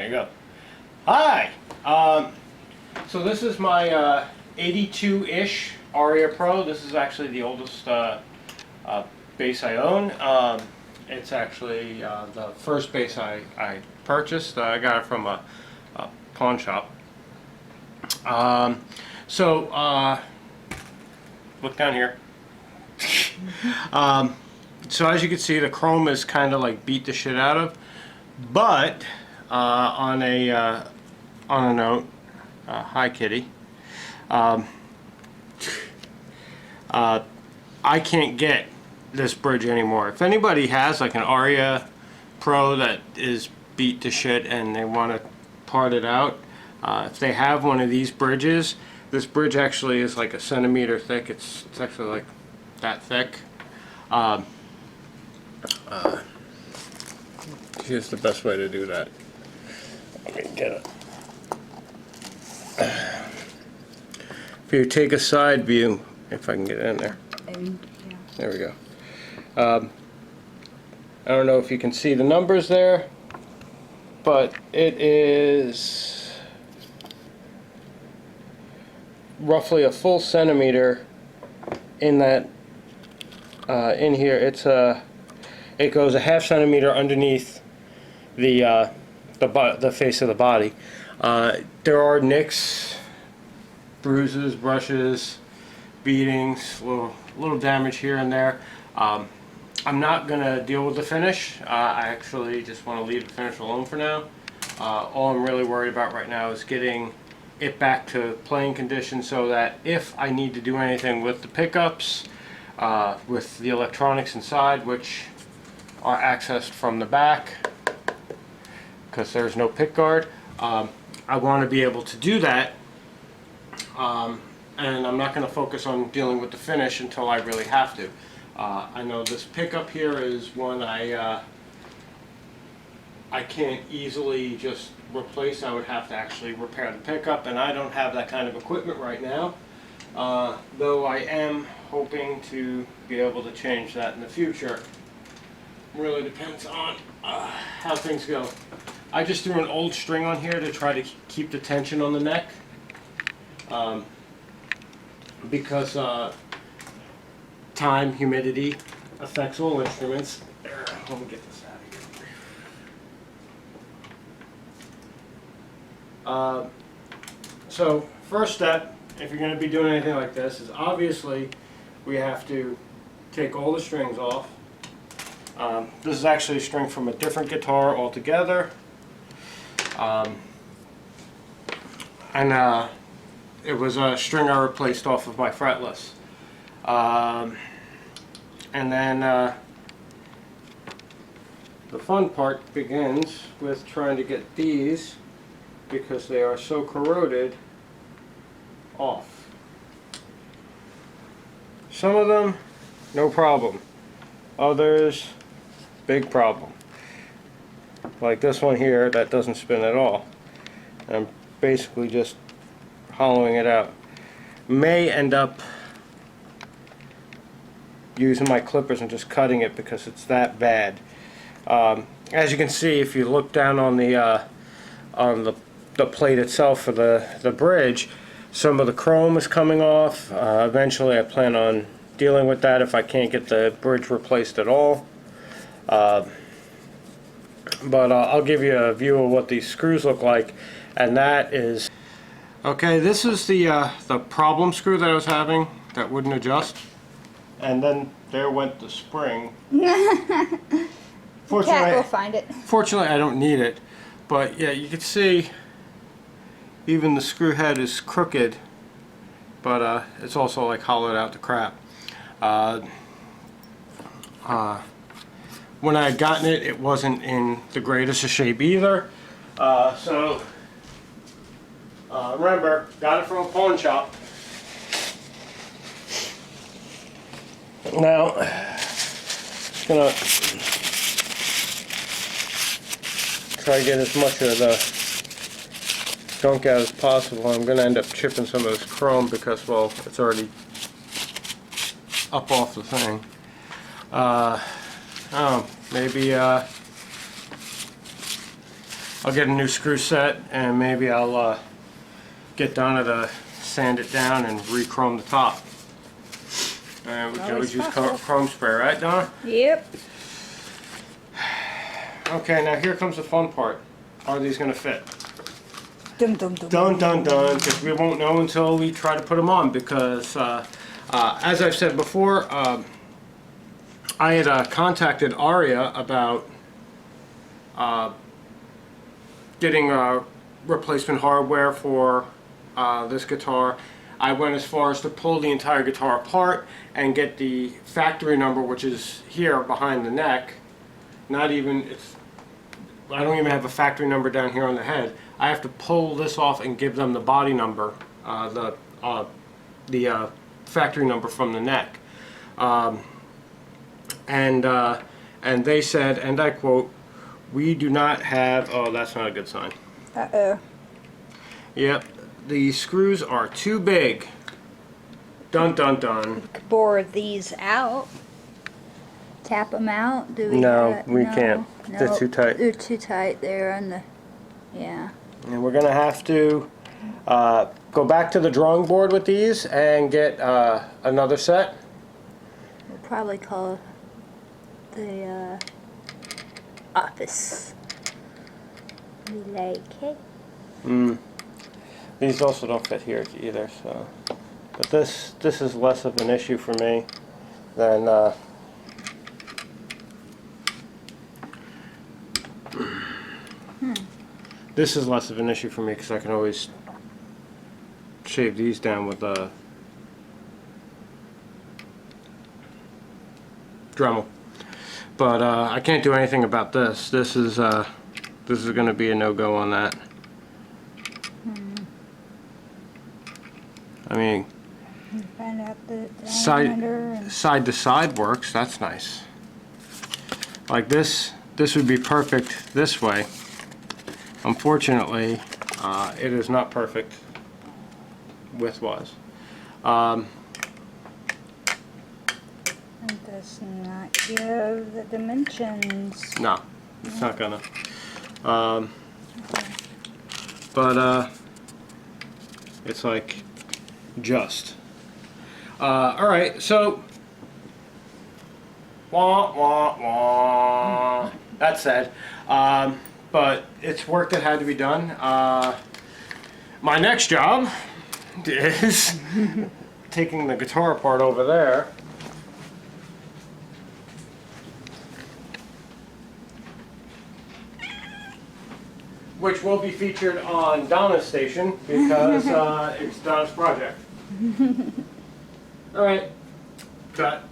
There you go. Hi! So this is my 82-ish Aria Pro. This is actually the oldest bass I own. It's actually the first bass I purchased. I got it from a pawn shop. Look down here. So as you can see, the chrome is kind of like beat the shit out of. But on a note, hi kitty. I can't get this bridge anymore. If anybody has like an Aria Pro that is beat to shit and they want to part it out, if they have one of these bridges, this bridge actually is like a centimeter thick. It's actually like that thick. Here's the best way to do that. Let me get it. If you take a side view, if I can get it in there. There we go. I don't know if you can see the numbers there, but it is roughly a full centimeter in that. In here, it goes a half centimeter underneath the face of the body. There are nicks, bruises, brushes, beatings, little damage here and there. I'm not gonna deal with the finish. I actually just want to leave the finish alone for now. All I'm really worried about right now is getting it back to playing condition so that if I need to do anything with the pickups, with the electronics inside, which are accessed from the back because there's no pick guard, I want to be able to do that, and I'm not going to focus on dealing with the finish until I really have to. I know this pickup here is one I can't easily just replace. I would have to actually repair the pickup, and I don't have that kind of equipment right now, though I am hoping to be able to change that in the future. Really depends on how things go. I just threw an old string on here to try to keep the tension on the neck, because time, humidity affects all instruments. There, let me get this out of here. So first step, if you're going to be doing anything like this, is obviously we have to take all the strings off. This is actually a string from a different guitar altogether. It was a string I replaced off of my fretless. And then the fun part begins with trying to get these, because they are so corroded, off. Some of them, no problem. Others, big problem. Like this one here, that doesn't spin at all. I'm basically just hollowing it out. May end up using my clippers and just cutting it because it's that bad. As you can see, if you look down on the plate itself for the bridge, some of the chrome is coming off. Eventually I plan on dealing with that if I can't get the bridge replaced at all. But I'll give you a view of what these screws look like, and that is... Okay, this is the problem screw that I was having that wouldn't adjust, and then there went the spring. Fortunately, cat will find it. Fortunately, I don't need it, but yeah, you can see even the screw head is crooked, but it's also like hollowed out to crap. When I had gotten it, it wasn't in the greatest of shape either. Remember, got it from a pawn shop. Now, just gonna try to get as much of the gunk out as possible. I'm gonna end up chipping some of this chrome because, well, it's already up off the thing. Maybe I'll get a new screw set, and maybe I'll get Donna to sand it down and re-chrome the top. And we can always use chrome spray, right, Donna? Yep. Okay, now here comes the fun part. Are these going to fit? Dum dum dum. Dun dun dun, because we won't know until we try to put them on, because as I've said before, I had contacted Aria about getting replacement hardware for this guitar. I went as far as to pull the entire guitar apart and get the factory number, which is here behind the neck. Not even, I don't even have a factory number down here on the head. I have to pull this off and give them the body number, the factory number from the neck. And they said, and I quote, "We do not have," oh, that's not a good sign. Uh-oh. Yep, the screws are too big. Dun dun dun. We could bore these out. Tap them out. Do we? No, we can't. No, They're too tight. They're too tight. They're on the. Yeah. And we're gonna have to go back to the drawing board with these and get another set. We'll probably call the office. We like it. These also don't fit here either, so. But this is less of an issue for me than this is less of an issue for me because I can always shave these down with a Dremel. But I can't do anything about this. This is going to be a no-go on that. I mean, Find out the side to side works. That's nice. Like this would be perfect this way. Unfortunately, it is not perfect width-wise. It does not give the dimensions. No, it's not gonna. But it's like just. All right, so wah wah wah. That said, but it's work that had to be done. My next job is taking the guitar apart over there. Which will be featured on Donna's station because it's Donna's project. Alright, cut.